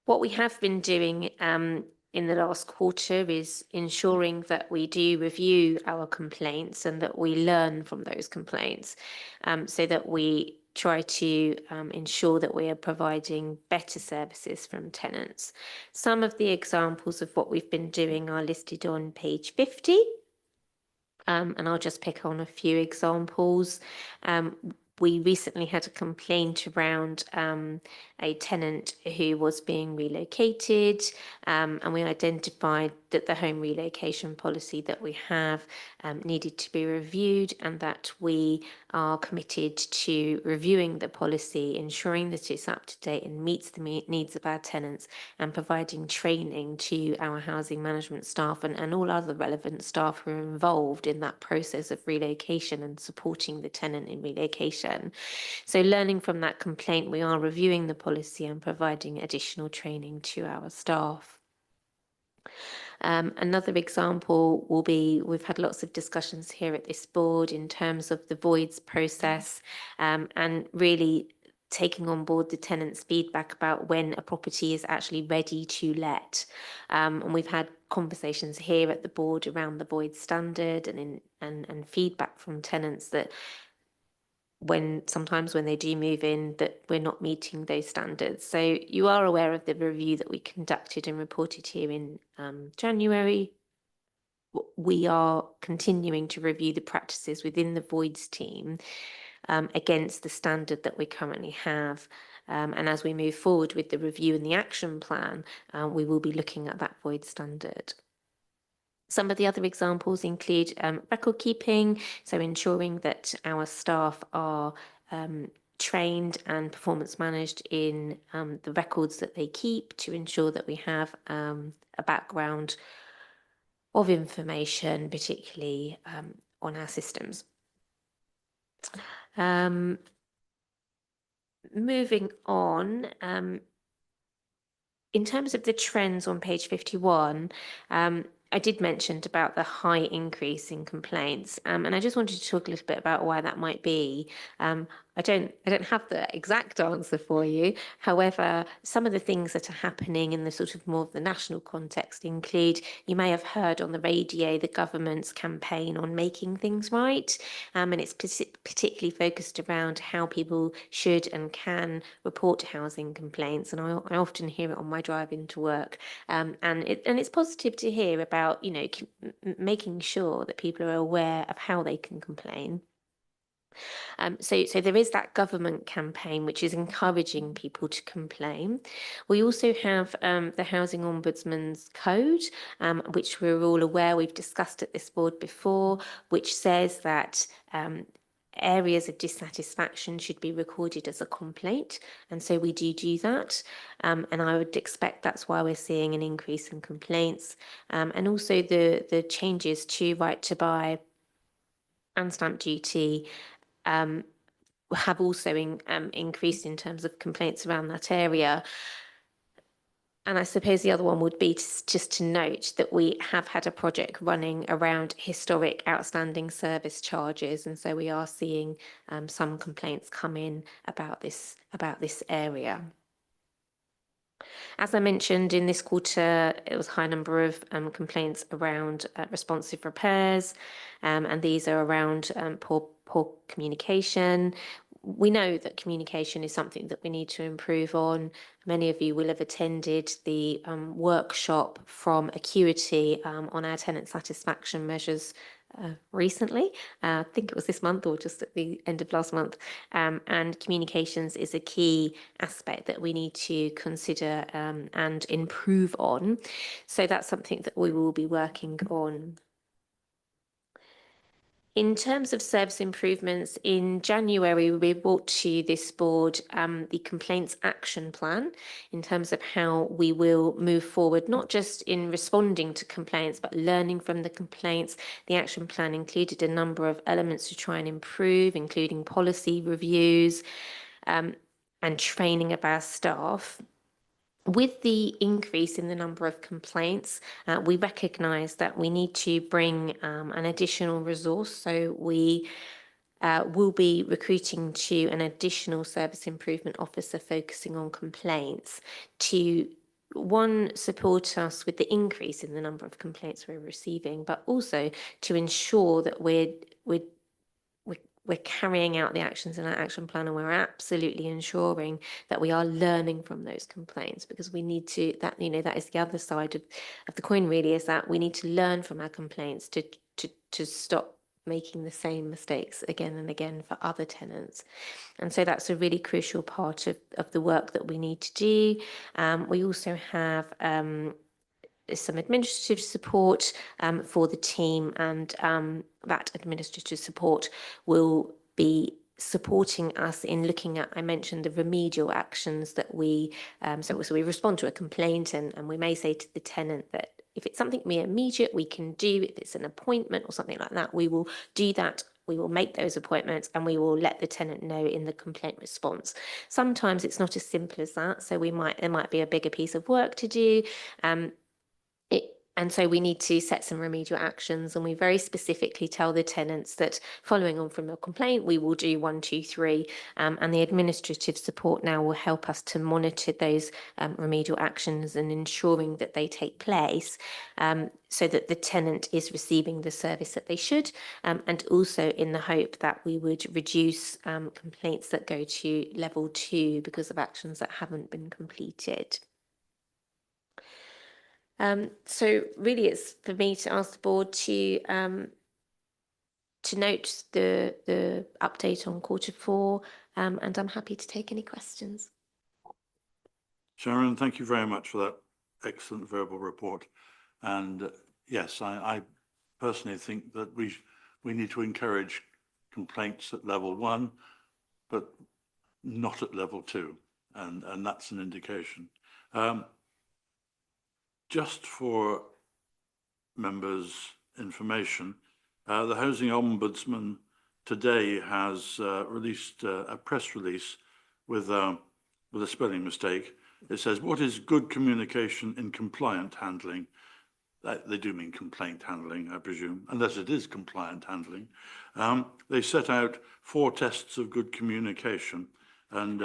What we have been doing in the last quarter is ensuring that we do review our complaints and that we learn from those complaints, so that we try to ensure that we are providing better services from tenants. Some of the examples of what we've been doing are listed on page 50. And I'll just pick on a few examples. We recently had a complaint around a tenant who was being relocated, and we identified that the home relocation policy that we have needed to be reviewed, and that we are committed to reviewing the policy, ensuring that it's up to date and meets the needs of our tenants, and providing training to our housing management staff and all other relevant staff who are involved in that process of relocation and supporting the tenant in relocation. So learning from that complaint, we are reviewing the policy and providing additional training to our staff. Another example will be, we've had lots of discussions here at this board in terms of the voids process, and really taking on board the tenant's feedback about when a property is actually ready to let. And we've had conversations here at the board around the void standard and feedback from tenants that sometimes when they do move in, that we're not meeting those standards. So you are aware of the review that we conducted and reported here in January. We are continuing to review the practices within the voids team against the standard that we currently have. And as we move forward with the review and the action plan, we will be looking at that void standard. Some of the other examples include record keeping, so ensuring that our staff are trained and performance managed in the records that they keep, to ensure that we have a background of information, particularly on our systems. Moving on, in terms of the trends on page 51, I did mention about the high increase in complaints, and I just wanted to talk a little bit about why that might be. I don't have the exact answer for you. However, some of the things that are happening in the sort of more of the national context include, you may have heard on the radio, the government's campaign on making things right, and it's particularly focused around how people should and can report housing complaints. And I often hear it on my drive into work, and it's positive to hear about, you know, making sure that people are aware of how they can complain. So there is that government campaign which is encouraging people to complain. We also have the Housing Ombudsman's Code, which we're all aware, we've discussed at this board before, which says that areas of dissatisfaction should be recorded as a complaint, and so we do that, and I would expect that's why we're seeing an increase in complaints, and also the changes to right to buy and stamp duty have also increased in terms of complaints around that area. And I suppose the other one would be just to note that we have had a project running around historic outstanding service charges, and so we are seeing some complaints come in about this area. As I mentioned, in this quarter, it was a high number of complaints around responsive repairs, and these are around poor communication. We know that communication is something that we need to improve on. Many of you will have attended the workshop from Acuity on our tenant satisfaction measures recently. I think it was this month or just at the end of last month. And communications is a key aspect that we need to consider and improve on. So that's something that we will be working on. In terms of service improvements, in January, we brought to this board the complaints action plan in terms of how we will move forward, not just in responding to complaints, but learning from the complaints. The action plan included a number of elements to try and improve, including policy reviews and training of our staff. With the increase in the number of complaints, we recognise that we need to bring an additional resource. So we will be recruiting to an additional service improvement officer focusing on complaints to, one, support us with the increase in the number of complaints we're receiving, but also to ensure that we're we're carrying out the actions in our action plan, and we're absolutely ensuring that we are learning from those complaints, because we need to, that, you know, that is the other side of the coin really, is that we need to learn from our complaints to stop making the same mistakes again and again for other tenants. And so that's a really crucial part of the work that we need to do. We also have some administrative support for the team, and that administrative support will be supporting us in looking at, I mentioned, the remedial actions that we, so we respond to a complaint, and we may say to the tenant that if it's something immediate we can do, if it's an appointment or something like that, we will do that. We will make those appointments, and we will let the tenant know in the complaint response. Sometimes it's not as simple as that, so there might be a bigger piece of work to do. And so we need to set some remedial actions, and we very specifically tell the tenants that following on from a complaint, we will do 1, 2, 3, and the administrative support now will help us to monitor those remedial actions and ensuring that they take place, so that the tenant is receiving the service that they should, and also in the hope that we would reduce complaints that go to level 2 because of actions that haven't been completed. So really it's for me to ask the board to note the update on Q4, and I'm happy to take any questions. Sharon, thank you very much for that excellent verbal report. And yes, I personally think that we need to encourage complaints at level 1, but not at level 2, and that's an indication. Just for members' information, the Housing Ombudsman today has released a press release with a spelling mistake. It says, "What is good communication in compliant handling?" They do mean complaint handling, I presume, unless it is compliant handling. They set out 4 tests of good communication, and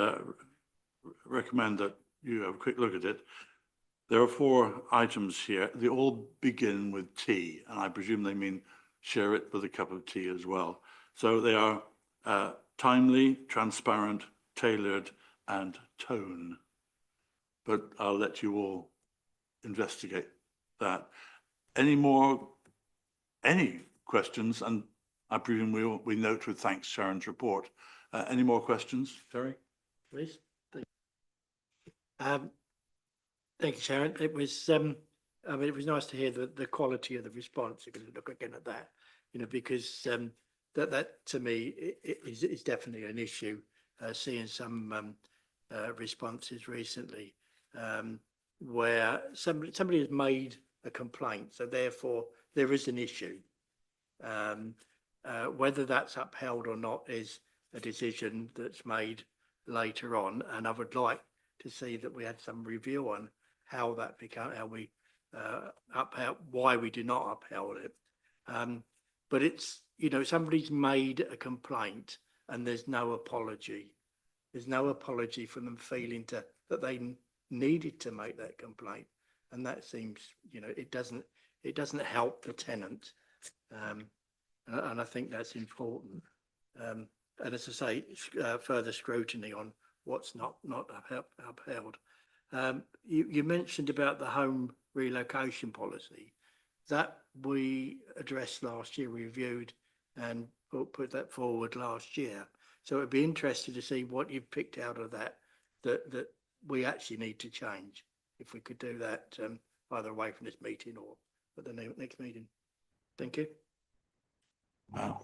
recommend that you have a quick look at it. There are 4 items here. They all begin with T, and I presume they mean share it with a cup of tea as well. So they are timely, transparent, tailored, and tone. But I'll let you all investigate that. Any questions? And I presume we note with thanks Sharon's report. Any more questions, Terry? Please. Thank you, Sharon. It was, I mean, it was nice to hear the quality of the response. You can look again at that, you know, because that to me is definitely an issue. Seeing some responses recently where somebody has made a complaint, so therefore there is an issue. Whether that's upheld or not is a decision that's made later on, and I would like to see that we had some review on how that became, how we upheld, why we do not upheld it. But it's, you know, somebody's made a complaint and there's no apology. There's no apology for them feeling that they needed to make that complaint, and that seems, you know, it doesn't help the tenant, and I think that's important. And as I say, further scrutiny on what's not upheld. You mentioned about the home relocation policy that we addressed last year, reviewed and put that forward last year. So it'd be interesting to see what you've picked out of that we actually need to change. If we could do that either away from this meeting or at the next meeting. Thank you.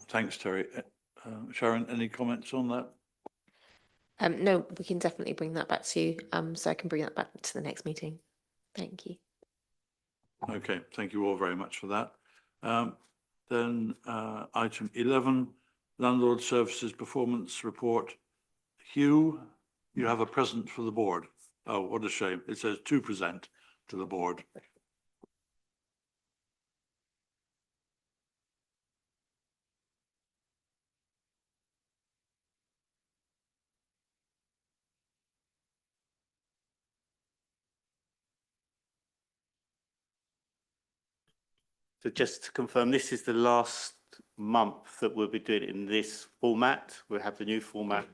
Thanks, Terry. Sharon, any comments on that? No, we can definitely bring that back to you, so I can bring that back to the next meeting. Thank you. Okay, thank you all very much for that. Then item 11, Landlord Services Performance Report. Hugh, you have a present for the board. Oh, what a shame. It says to present to the board. So just to confirm, this is the last month that we'll be doing it in this format. We'll have the new format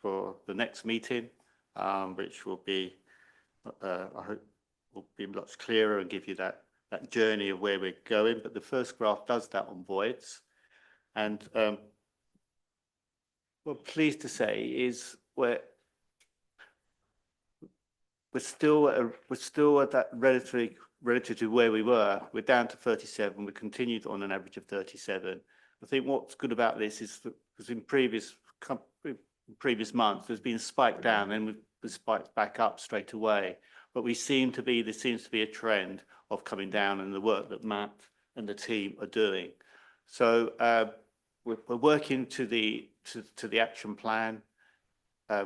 for the next meeting, which will be, I hope, will be much clearer and give you that journey of where we're going. But the first graph does that on voids, and what I'm pleased to say is we're still at that relative to where we were. We're down to 37. We continued on an average of 37. I think what's good about this is that because in previous months there's been a spike down and we've spiked back up straight away. But there seems to be a trend of coming down in the work that Matt and the team are doing. So we're working to the action plan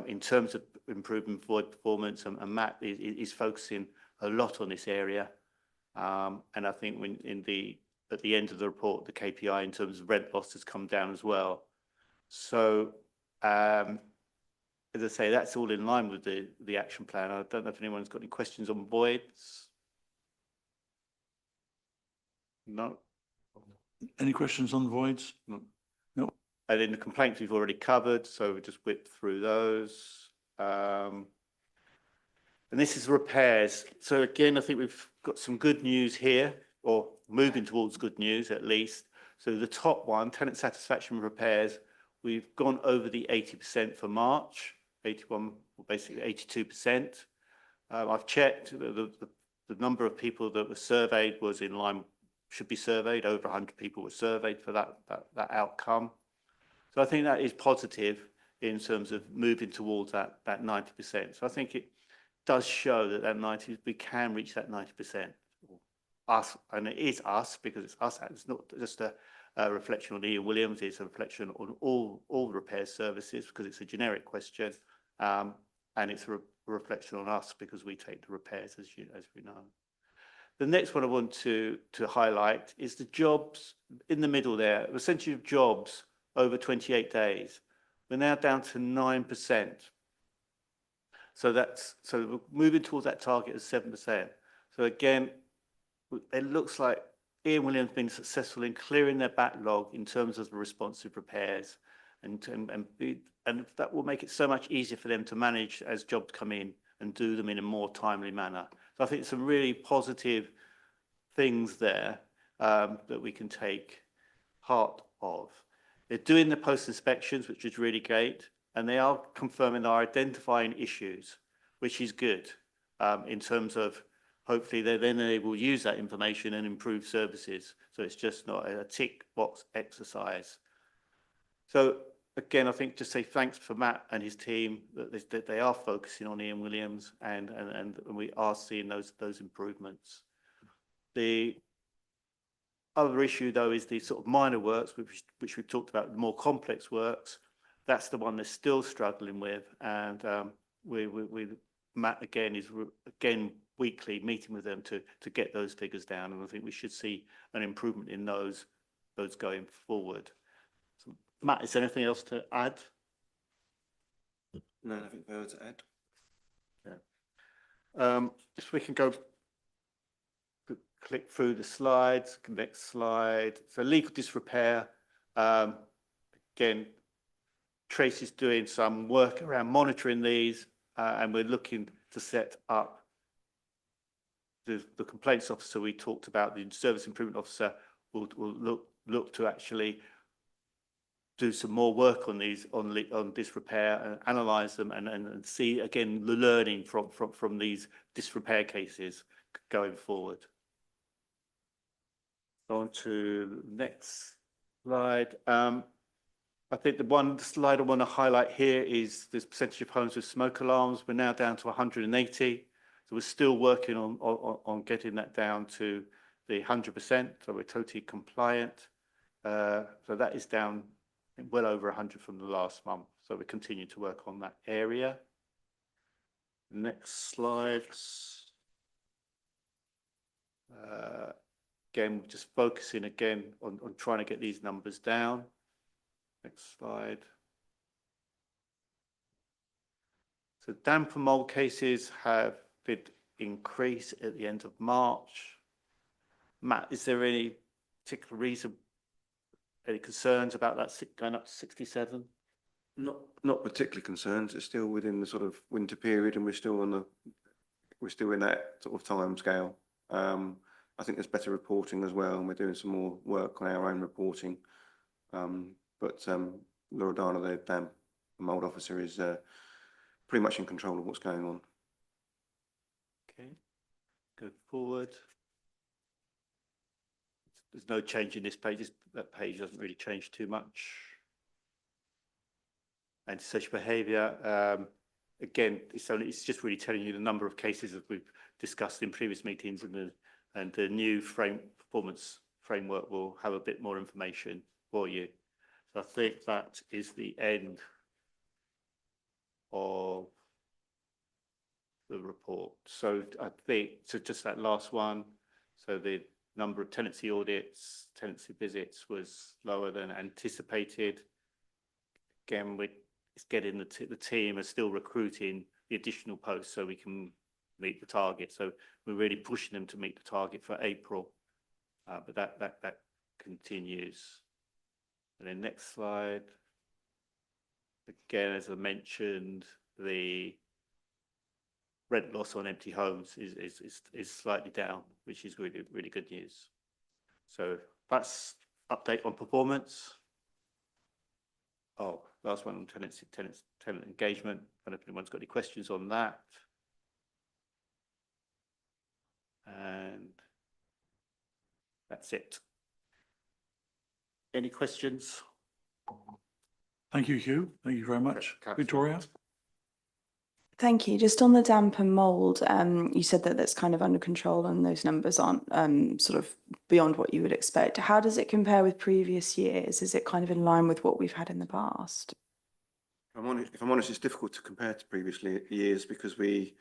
in terms of improving void performance, and Matt is focusing a lot on this area. And I think at the end of the report, the KPI in terms of rent loss has come down as well. So as I say, that's all in line with the action plan. I don't know if anyone's got any questions on voids. No. Any questions on voids? No. No. And then the complaints we've already covered, so we just whip through those. And this is repairs. So again, I think we've got some good news here, or moving towards good news at least. So the top one, tenant satisfaction repairs, we've gone over the 80% for March, 81, basically 82%. I've checked the number of people that were surveyed was in line, should be surveyed. Over 100 people were surveyed for that outcome. So I think that is positive in terms of moving towards that 90%. So I think it does show that 90, we can reach that 90%. Us, and it is us, because it's us. It's not just a reflection on Ian Williams. It's a reflection on all repair services, because it's a generic question, and it's a reflection on us because we take the repairs, as we know. The next one I want to highlight is the jobs in the middle there. The percentage of jobs over 28 days. We're now down to 9%. So we're moving towards that target of 7%. So again, it looks like Ian Williams has been successful in clearing their backlog in terms of the responsive repairs, and that will make it so much easier for them to manage as jobs come in and do them in a more timely manner. So I think some really positive things there that we can take heart of. They're doing the post inspections, which is really great, and they are confirming they're identifying issues, which is good in terms of hopefully they will use that information and improve services. So it's just not a tick box exercise. So again, I think just say thanks for Matt and his team that they are focusing on Ian Williams, and we are seeing those improvements. The other issue though is the sort of minor works, which we've talked about, the more complex works. That's the one they're still struggling with, and Matt again is weekly meeting with them to get those figures down, and I think we should see an improvement in those going forward. So, Matt, is there anything else to add? No, nothing further to add. Yeah. If we can go click through the slides. Next slide. So legal disrepair. Again, Tracy's doing some work around monitoring these, and we're looking to set up the complaints officer we talked about. The service improvement officer will look to actually do some more work on these on disrepair and analyse them and see again the learning from these disrepair cases going forward. On to the next slide. I think the slide I want to highlight here is this percentage of homes with smoke alarms. We're now down to 180. So we're still working on getting that down to the 100%. So we're totally compliant. So that is down well over 100 from the last month. So we continue to work on that area. Next slide. Again, just focusing again on trying to get these numbers down. Next slide. So damp and mold cases did increase at the end of March. Matt, is there any particular reason Any concerns about that going up to 67? Not particularly concerned. It's still within the sort of winter period, and we're still in that sort of time scale. I think there's better reporting as well, and we're doing some more work on our own reporting. But Loredana, the damp and mould officer, is pretty much in control of what's going on. Okay, go forward. There's no change in this page. That page doesn't really change too much. Antisocial behaviour. Again, it's just really telling you the number of cases that we've discussed in previous meetings, and the new performance framework will have a bit more information for you. So I think that is the end of the report. So I think, so just that last one. So the number of tenancy audits, tenancy visits was lower than anticipated. Again, it's getting the team are still recruiting the additional posts so we can meet the target. So we're really pushing them to meet the target for April, but that continues. And then next slide. Again, as I mentioned, the rent loss on empty homes is slightly down, which is really good news. So that's update on performance. Oh, last one on tenant engagement. I don't know if anyone's got any questions on that. And that's it. Any questions? Thank you, Hugh. Thank you very much. Victoria? Thank you. Just on the damp and mould, you said that that's kind of under control and those numbers aren't sort of beyond what you would expect. How does it compare with previous years? Is it kind of in line with what we've had in the past? If I'm honest, it's difficult to compare to previous years because it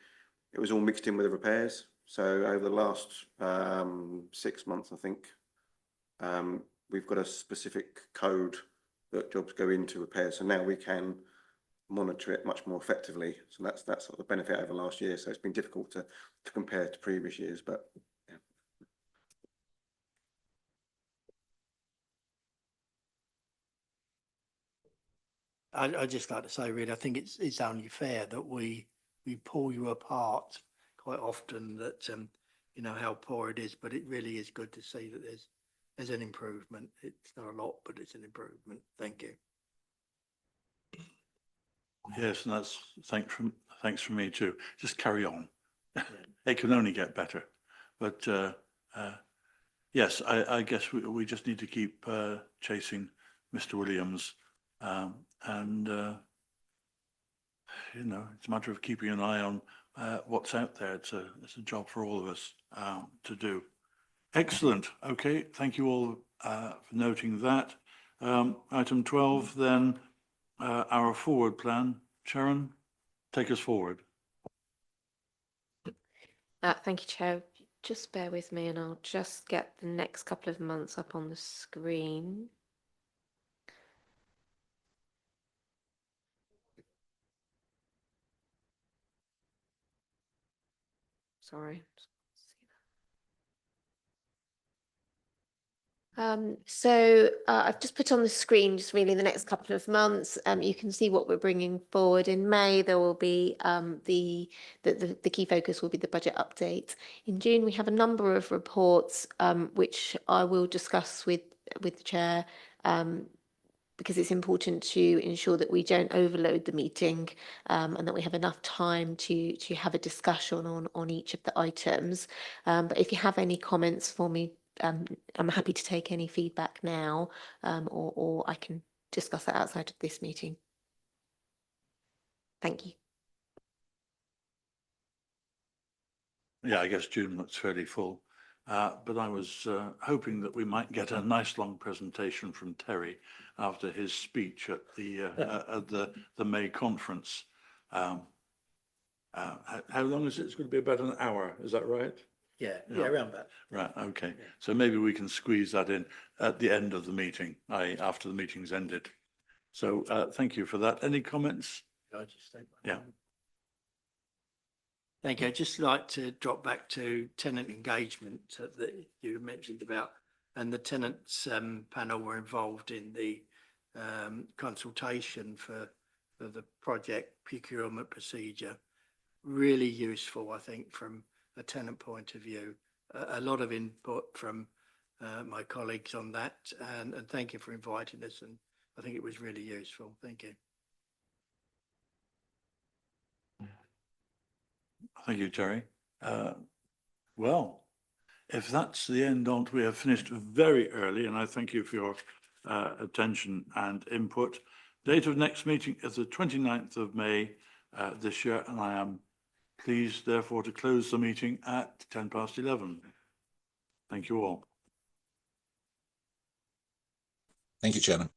was all mixed in with the repairs. So over the last 6 months, I think, we've got a specific code that jobs go into repair. So now we can monitor it much more effectively. So that's sort of the benefit over last year. So it's been difficult to compare to previous years, but yeah. I'd just like to say, really, I think it's only fair that we pull you apart quite often, that you know how poor it is, but it really is good to see that there's an improvement. It's not a lot, but it's an improvement. Thank you. Yes, and that's thanks from me too. Just carry on. It can only get better. But yes, I guess we just need to keep chasing Mr. Williams, and you know, it's a matter of keeping an eye on what's out there. It's a job for all of us to do. Excellent. Okay, thank you all for noting that. Item 12 then. Our forward plan. Sharon, take us forward. Thank you, Chair. Just bear with me and I'll just get the next couple of months up on the screen. Sorry. I've just put on the screen just really the next couple of months. You can see what we're bringing forward. In May, there will be the key focus will be the budget update. In June, we have a number of reports which I will discuss with the chair, because it's important to ensure that we don't overload the meeting, and that we have enough time to have a discussion on each of the items. But if you have any comments for me, I'm happy to take any feedback now, or I can discuss that outside of this meeting. Thank you. Yeah, I guess June looks fairly full, but I was hoping that we might get a nice long presentation from Terry after his speech at the May conference. How long is it? It's going to be about an hour. Is that right? Yeah, around that. Right, okay. Yeah. So maybe we can squeeze that in at the end of the meeting, after the meeting's ended. So thank you for that. Any comments? Can I just take one? Yeah. Thank you. I'd just like to drop back to tenant engagement that you mentioned about and the tenants panel were involved in the consultation for the project procurement procedure. Really useful, I think, from a tenant point of view. A lot of input from my colleagues on that, and thank you for inviting us, and I think it was really useful. Thank you. Thank you, Terry. Well, if that's the end on, we have finished very early, and I thank you for your attention and input. Date of next meeting is the 29th of May this year, and I am pleased, therefore, to close the meeting at 11:10. Thank you all. Thank you, Chairman.